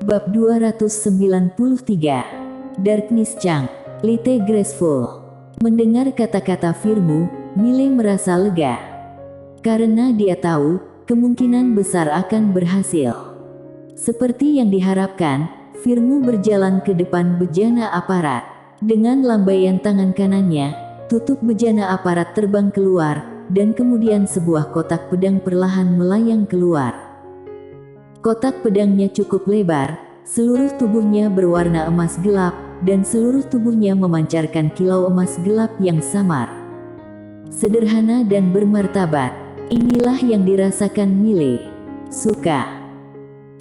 Bab 293. Darkness Chang, Lite Graceful. Mendengar kata-kata Firmu, Miley merasa lega. Karena dia tahu, kemungkinan besar akan berhasil. Seperti yang diharapkan, Firmu berjalan ke depan bejana aparat. Dengan lambaian tangan kanannya, tutup bejana aparat terbang keluar, dan kemudian sebuah kotak pedang perlahan melayang keluar. Kotak pedangnya cukup lebar, seluruh tubuhnya berwarna emas gelap, dan seluruh tubuhnya memancarkan kilau emas gelap yang samar. Sederhana dan bermartabat, inilah yang dirasakan Miley. Suka.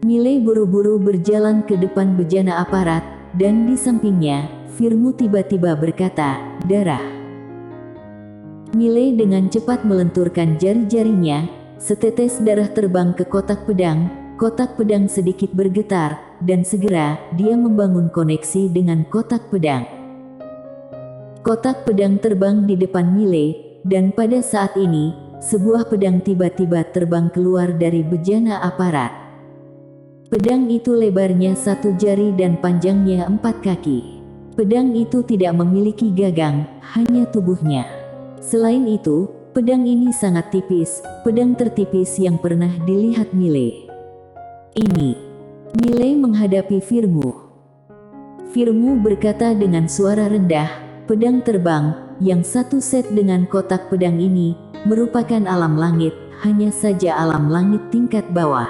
Miley buru-buru berjalan ke depan bejana aparat, dan di sampingnya, Firmu tiba-tiba berkata, "Darah." Miley dengan cepat melenturkan jari-jarinya, setetes darah terbang ke kotak pedang. Kotak pedang sedikit bergetar, dan segera dia membangun koneksi dengan kotak pedang. Kotak pedang terbang di depan Miley, dan pada saat ini, sebuah pedang tiba-tiba terbang keluar dari bejana aparat. Pedang itu lebarnya 1 jari dan panjangnya 4 kaki. Pedang itu tidak memiliki gagang, hanya tubuhnya. Selain itu, pedang ini sangat tipis, pedang tertipis yang pernah dilihat Miley. Ini. Miley menghadapi Firmu. Firmu berkata dengan suara rendah, "Pedang terbang, yang satu set dengan kotak pedang ini, merupakan alam langit, hanya saja alam langit tingkat bawah.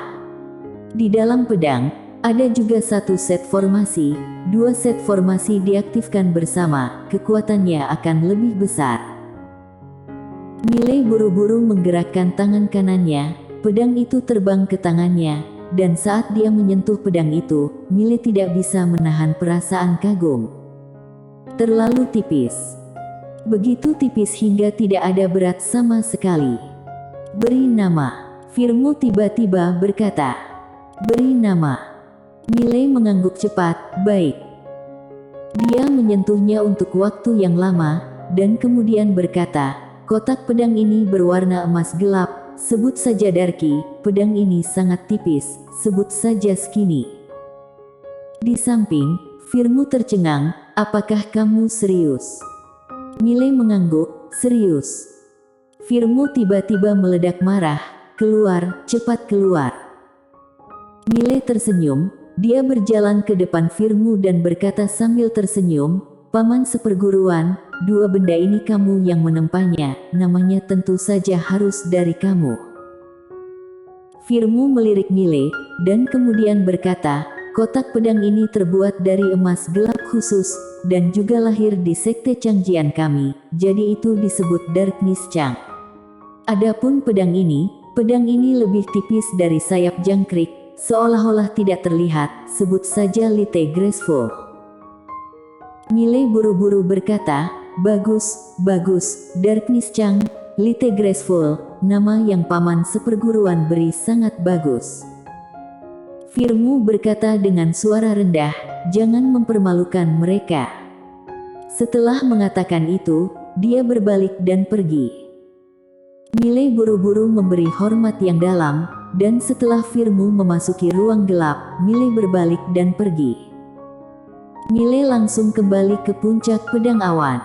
Di dalam pedang, ada juga 1 set formasi, 2 set formasi diaktifkan bersama, kekuatannya akan lebih besar." Miley buru-buru menggerakkan tangan kanannya, pedang itu terbang ke tangannya, dan saat dia menyentuh pedang itu, Miley tidak bisa menahan perasaan kagum. Terlalu tipis. Begitu tipis hingga tidak ada berat sama sekali. "Beri nama." Firmu tiba-tiba berkata. "Beri nama." Miley mengangguk cepat, "Baik." Dia menyentuhnya untuk waktu yang lama, dan kemudian berkata, "Kotak pedang ini berwarna emas gelap, sebut saja Darky. Pedang ini sangat tipis, sebut saja Skinny." Di samping, Firmu tercengang, "Apakah kamu serius?" Miley mengangguk, "Serius." Firmu tiba-tiba meledak marah, "Keluar, cepat keluar." Miley tersenyum, dia berjalan ke depan Firmu dan berkata sambil tersenyum, "Paman seperguruan, 2 benda ini kamu yang menempahnya, namanya tentu saja harus dari kamu." Firmu melirik Miley, dan kemudian berkata, "Kotak pedang ini terbuat dari emas gelap khusus, dan juga lahir di sekte Changjian kami, jadi itu disebut Darkness Chang. Adapun pedang ini lebih tipis dari sayap jangkrik, seolah-olah tidak terlihat, sebut saja Lite Graceful." Miley buru-buru berkata, "Bagus, bagus, Darkness Chang, Lite Graceful, nama yang paman seperguruan beri sangat bagus." Firmu berkata dengan suara rendah, "Jangan mempermalukan mereka." Setelah mengatakan itu, dia berbalik dan pergi. Miley buru-buru memberi hormat yang dalam, dan setelah Firmu memasuki ruang gelap, Miley berbalik dan pergi. Miley langsung kembali ke puncak pedang awan.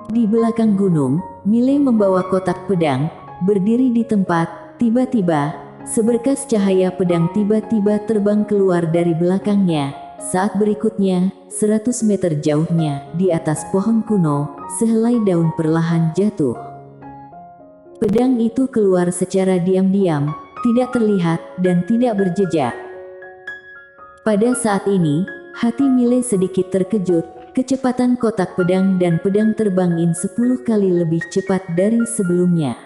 Di belakang gunung, Miley membawa kotak pedang, berdiri di tempat. Tiba-tiba, seberkas cahaya pedang tiba-tiba terbang keluar dari belakangnya. Saat berikutnya, 100 meter jauhnya, di atas pohon kuno, sehelai daun perlahan jatuh. Pedang itu keluar secara diam-diam, tidak terlihat, dan tidak berjejak. Pada saat ini, hati Miley sedikit terkejut. Kecepatan kotak pedang dan pedang terbangin 10 kali lebih cepat dari sebelumnya.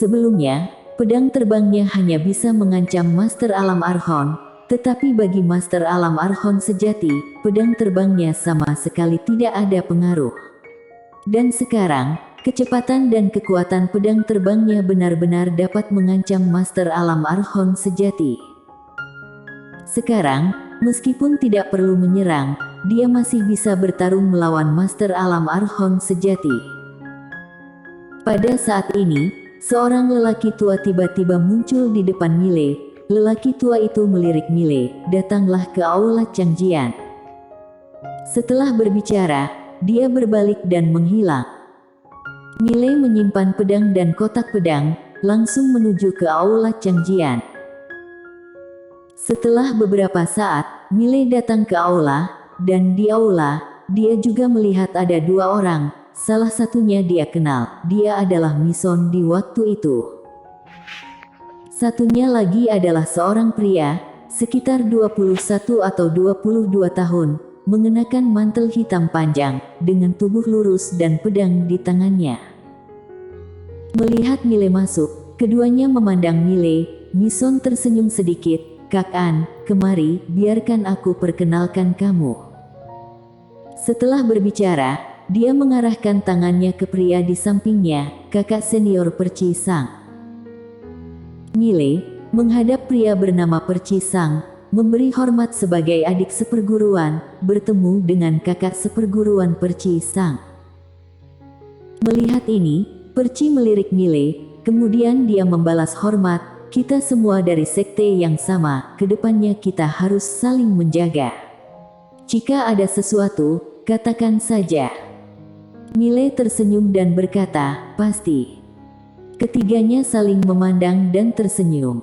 Sebelumnya, pedang terbangnya hanya bisa mengancam Master Alam Archon, tetapi bagi Master Alam Archon sejati, pedang terbangnya sama sekali tidak ada pengaruh. Dan sekarang, kecepatan dan kekuatan pedang terbangnya benar-benar dapat mengancam Master Alam Archon sejati. Sekarang, meskipun tidak perlu menyerang, dia masih bisa bertarung melawan Master Alam Archon sejati. Pada saat ini, seorang lelaki tua tiba-tiba muncul di depan Miley. lelaki tua itu melirik Mile, datanglah ke aula Changjian. Setelah berbicara, dia berbalik dan menghilang. Mile menyimpan pedang dan kotak pedang, langsung menuju ke aula Changjian. Setelah beberapa saat, Mile datang ke aula, dan di aula, dia juga melihat ada dua orang, salah satunya dia kenal, dia adalah Mison di waktu itu. Satunya lagi adalah seorang pria, sekitar 21 atau 22 tahun, mengenakan mantel hitam panjang, dengan tubuh lurus dan pedang di tangannya. Melihat Mile masuk, keduanya memandang Mile. Mison tersenyum sedikit, "Kak An, kemari, biarkan aku perkenalkan kamu." Setelah berbicara, dia mengarahkan tangannya ke pria di sampingnya, kakak senior Perci Sang. Mile menghadap pria bernama Perci Sang, memberi hormat sebagai adik seperguruan, bertemu dengan kakak seperguruan Perci Sang. Melihat ini, Perci melirik Mile, kemudian dia membalas hormat, "Kita semua dari sekte yang sama, kedepannya kita harus saling menjaga. Jika ada sesuatu, katakan saja." Mile tersenyum dan berkata, "Pasti." Ketiganya saling memandang dan tersenyum.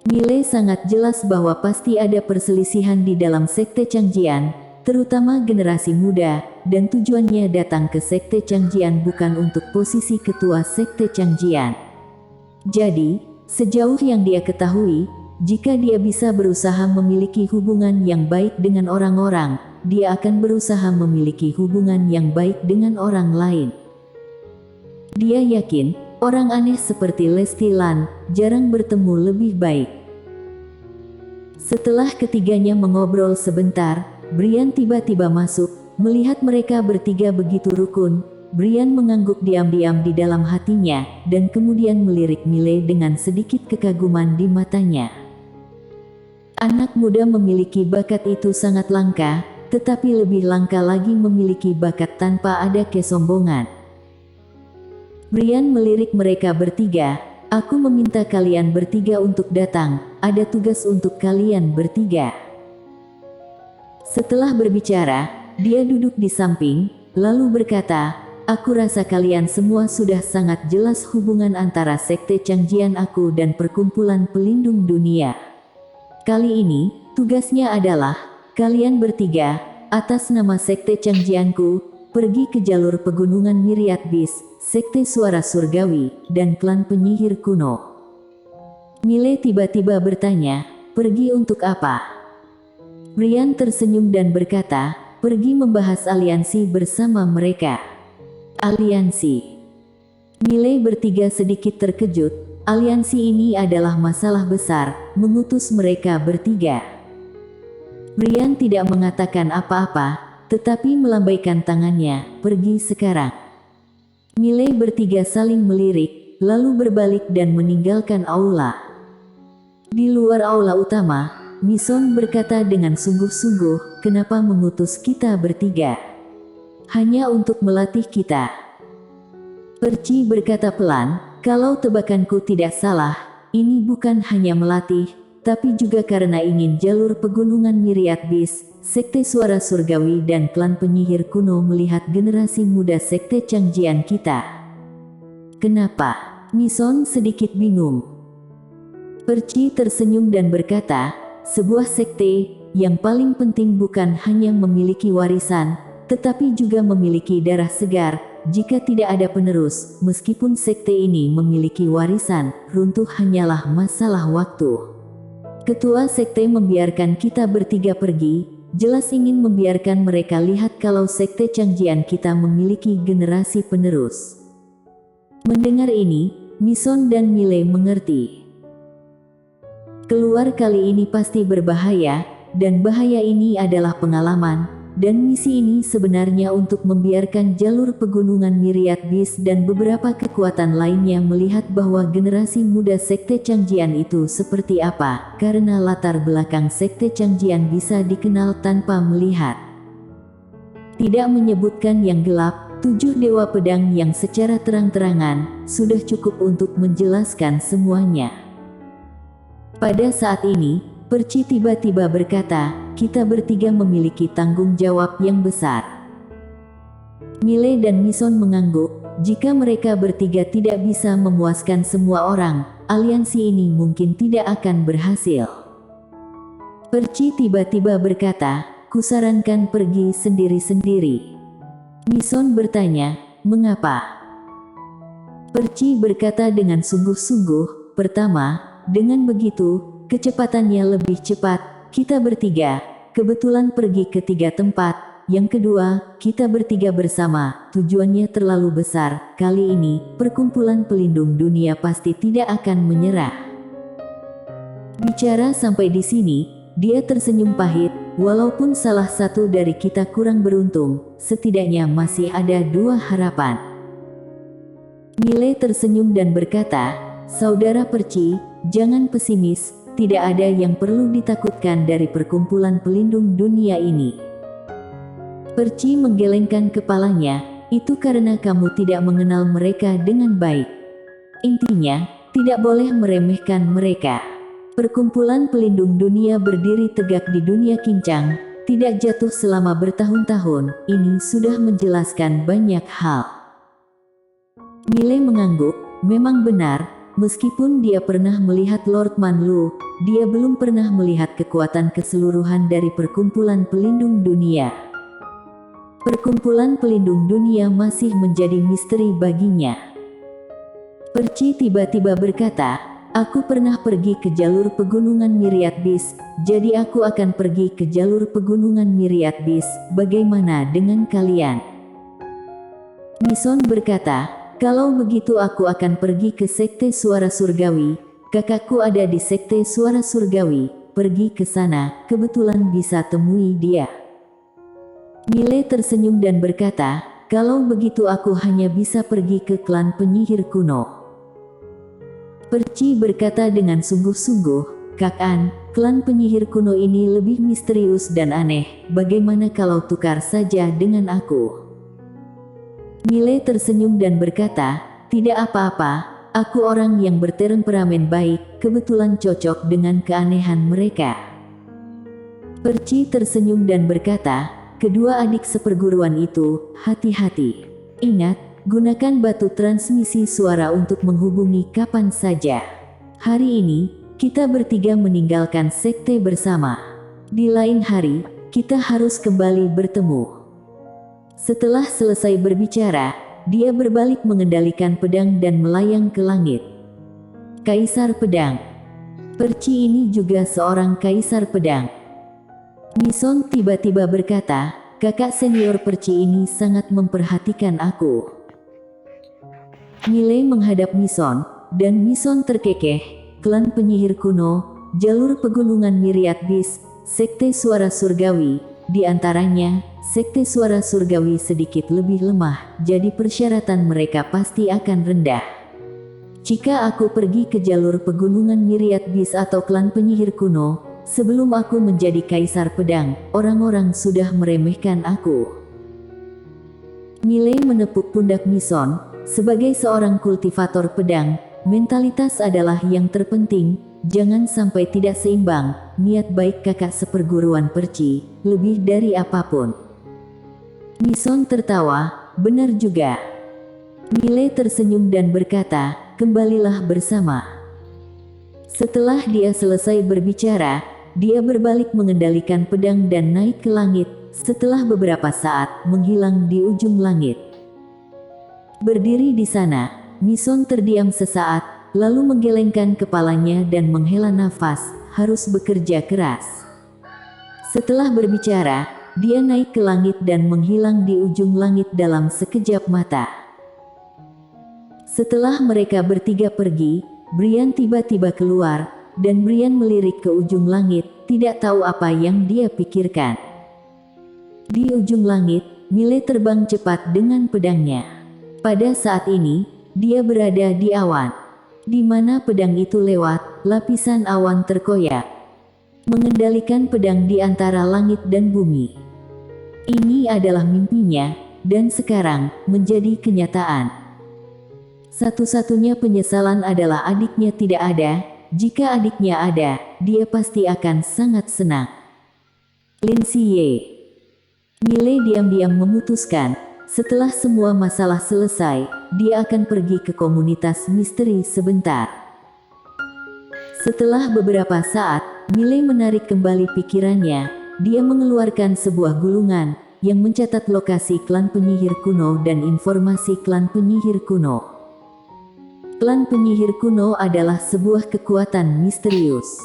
Mile sangat jelas bahwa pasti ada perselisihan di dalam sekte Changjian, terutama generasi muda, dan tujuannya datang ke sekte Changjian bukan untuk posisi ketua sekte Changjian. Jadi, sejauh yang dia ketahui, jika dia bisa berusaha memiliki hubungan yang baik dengan orang-orang, dia akan berusaha memiliki hubungan yang baik dengan orang lain. Dia yakin, orang aneh seperti Lesti Lan, jarang bertemu lebih baik. Setelah ketiganya mengobrol sebentar, Brian tiba-tiba masuk, melihat mereka bertiga begitu rukun. Brian mengangguk diam-diam di dalam hatinya, dan kemudian melirik Mile dengan sedikit kekaguman di matanya. Anak muda memiliki bakat itu sangat langka, tetapi lebih langka lagi memiliki bakat tanpa ada kesombongan. Brian melirik mereka bertiga, "Aku meminta kalian bertiga untuk datang, ada tugas untuk kalian bertiga." Setelah berbicara, dia duduk di samping, lalu berkata, "Aku rasa kalian semua sudah sangat jelas hubungan antara sekte Changjian aku dan perkumpulan pelindung dunia. Kali ini, tugasnya adalah, kalian bertiga, atas nama sekte Changjianku, pergi ke jalur pegunungan Myriad Beast, sekte suara surgawi, dan klan penyihir kuno." Mile tiba-tiba bertanya, "Pergi untuk apa?" Brian tersenyum dan berkata, "Pergi membahas aliansi bersama mereka." Aliansi. Mile bertiga sedikit terkejut, aliansi ini adalah masalah besar, mengutus mereka bertiga. Brian tidak mengatakan apa-apa, tetapi melambaikan tangannya, "Pergi sekarang." Mile bertiga saling melirik, lalu berbalik dan meninggalkan aula. Di luar aula utama, Mison berkata dengan sungguh-sungguh, "Kenapa mengutus kita bertiga? Hanya untuk melatih kita?" Perci berkata pelan, "Kalau tebakanku tidak salah, ini bukan hanya melatih, tapi juga karena ingin jalur pegunungan Myriad Beast, sekte suara surgawi dan klan penyihir kuno melihat generasi muda sekte Changjian kita." "Kenapa?" Mison sedikit bingung. Perci tersenyum dan berkata, "Sebuah sekte, yang paling penting bukan hanya memiliki warisan, tetapi juga memiliki darah segar. Jika tidak ada penerus, meskipun sekte ini memiliki warisan, runtuh hanyalah masalah waktu. Ketua sekte membiarkan kita bertiga pergi, jelas ingin membiarkan mereka lihat kalau sekte Changjian kita memiliki generasi penerus." Mendengar ini, Mison dan Mile mengerti. Keluar kali ini pasti berbahaya, dan bahaya ini adalah pengalaman, dan misi ini sebenarnya untuk membiarkan jalur pegunungan Myriad Beast dan beberapa kekuatan lainnya melihat bahwa generasi muda sekte Changjian itu seperti apa, karena latar belakang sekte Changjian bisa dikenal tanpa melihat. Tidak menyebutkan yang gelap, 7 dewa pedang yang secara terang-terangan, sudah cukup untuk menjelaskan semuanya. Pada saat ini, Perci tiba-tiba berkata, kita bertiga memiliki tanggung jawab yang besar. Mile dan Mison mengangguk, jika mereka bertiga tidak bisa memuaskan semua orang, aliansi ini mungkin tidak akan berhasil. Perci tiba-tiba berkata, kusarankan pergi sendiri-sendiri. Mison bertanya, mengapa? Perci berkata dengan sungguh-sungguh, pertama, dengan begitu, kecepatannya lebih cepat, kita bertiga, kebetulan pergi ke 3 tempat, yang kedua, kita bertiga bersama, tujuannya terlalu besar, kali ini, perkumpulan pelindung dunia pasti tidak akan menyerah. Bicara sampai di sini, dia tersenyum pahit, walaupun salah satu dari kita kurang beruntung, setidaknya masih ada 2 harapan. Mile tersenyum dan berkata, Saudara Perci, jangan pesimis, tidak ada yang perlu ditakutkan dari perkumpulan pelindung dunia ini. Perci menggelengkan kepalanya, itu karena kamu tidak mengenal mereka dengan baik. Intinya, tidak boleh meremehkan mereka. Perkumpulan pelindung dunia berdiri tegak di dunia Kincang, tidak jatuh selama bertahun-tahun, ini sudah menjelaskan banyak hal. Mile mengangguk, memang benar. Meskipun dia pernah melihat Lord Manlu, dia belum pernah melihat kekuatan keseluruhan dari perkumpulan pelindung dunia. Perkumpulan pelindung dunia masih menjadi misteri baginya. Perci tiba-tiba berkata, aku pernah pergi ke jalur pegunungan Myriad Beast, jadi aku akan pergi ke jalur pegunungan Myriad Beast, bagaimana dengan kalian? Mison berkata, kalau begitu aku akan pergi ke Sekte Suara Surgawi, kakakku ada di Sekte Suara Surgawi, pergi ke sana, kebetulan bisa temui dia. Mile tersenyum dan berkata, kalau begitu aku hanya bisa pergi ke klan penyihir kuno. Perci berkata dengan sungguh-sungguh, Kak An, klan penyihir kuno ini lebih misterius dan aneh, bagaimana kalau tukar saja dengan aku? Mile tersenyum dan berkata, tidak apa-apa, aku orang yang bertemperamen baik, kebetulan cocok dengan keanehan mereka. Perci tersenyum dan berkata, kedua adik seperguruan itu, hati-hati. Ingat, gunakan batu transmisi suara untuk menghubungi kapan saja. Hari ini, kita bertiga meninggalkan sekte bersama. Di lain hari, kita harus kembali bertemu. Setelah selesai berbicara, dia berbalik mengendalikan pedang dan melayang ke langit. Kaisar Pedang. Perci ini juga seorang kaisar pedang. Mison tiba-tiba berkata, kakak senior Perci ini sangat memperhatikan aku. Mile menghadap Mison, dan Mison terkekeh, klan penyihir kuno, jalur pegunungan Myriad Beast, Sekte Suara Surgawi, di antaranya, Sekte Suara Surgawi sedikit lebih lemah, jadi persyaratan mereka pasti akan rendah. Jika aku pergi ke jalur pegunungan Myriad Beast atau klan penyihir kuno, sebelum aku menjadi kaisar pedang, orang-orang sudah meremehkan aku. Mile menepuk pundak Mison, sebagai seorang kultivator pedang, mentalitas adalah yang terpenting. Jangan sampai tidak seimbang, niat baik kakak seperguruan Perci, lebih dari apapun. Mison tertawa, benar juga. Mile tersenyum dan berkata, kembalilah bersama. Setelah dia selesai berbicara, dia berbalik mengendalikan pedang dan naik ke langit, setelah beberapa saat, menghilang di ujung langit. Berdiri di sana, Mison terdiam sesaat, lalu menggelengkan kepalanya dan menghela nafas, harus bekerja keras. Setelah berbicara, dia naik ke langit dan menghilang di ujung langit dalam sekejap mata. Setelah mereka bertiga pergi, Brian tiba-tiba keluar, dan Brian melirik ke ujung langit, tidak tahu apa yang dia pikirkan. Di ujung langit, Mile terbang cepat dengan pedangnya. Pada saat ini, dia berada di awan. Di mana pedang itu lewat, lapisan awan terkoyak. Mengendalikan pedang di antara langit dan bumi. Ini adalah mimpinya, dan sekarang, menjadi kenyataan. Satu-satunya penyesalan adalah adiknya tidak ada, jika adiknya ada, dia pasti akan sangat senang. Lin Siye. Miley diam-diam memutuskan, setelah semua masalah selesai, dia akan pergi ke komunitas misteri sebentar. Setelah beberapa saat, Miley menarik kembali pikirannya. Dia mengeluarkan sebuah gulungan yang mencatat lokasi klan penyihir kuno dan informasi klan penyihir kuno. Klan penyihir kuno adalah sebuah kekuatan misterius.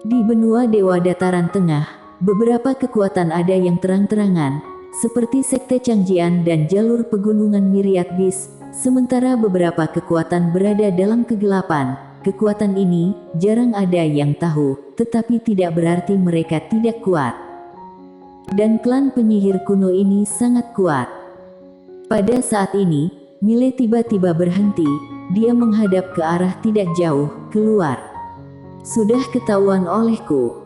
Di benua Dewa Dataran Tengah, beberapa kekuatan ada yang terang-terangan, seperti Sekte Changjian dan jalur pegunungan Myriad Beast, sementara beberapa kekuatan berada dalam kegelapan. Kekuatan ini jarang ada yang tahu, tetapi tidak berarti mereka tidak kuat. Dan klan penyihir kuno ini sangat kuat. Pada saat ini, Miley tiba-tiba berhenti, dia menghadap ke arah tidak jauh, keluar. Sudah ketahuan olehku.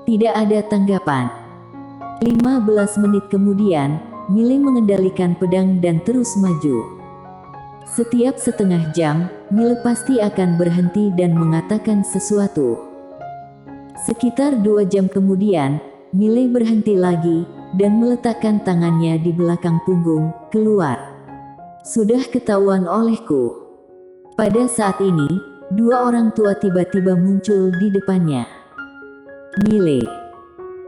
Tidak ada tanggapan. 15 menit kemudian, Miley mengendalikan pedang dan terus maju. Setiap setengah jam, Miley pasti akan berhenti dan mengatakan sesuatu. Sekitar 2 jam kemudian, Miley berhenti lagi dan meletakkan tangannya di belakang punggung, keluar. Sudah ketahuan olehku. Pada saat ini, 2 orang tua tiba-tiba muncul di depannya. Miley.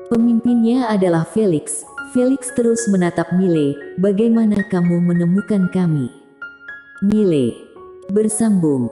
Pemimpinnya adalah Felix. Felix terus menatap Miley. Bagaimana kamu menemukan kami? Miley bersambung.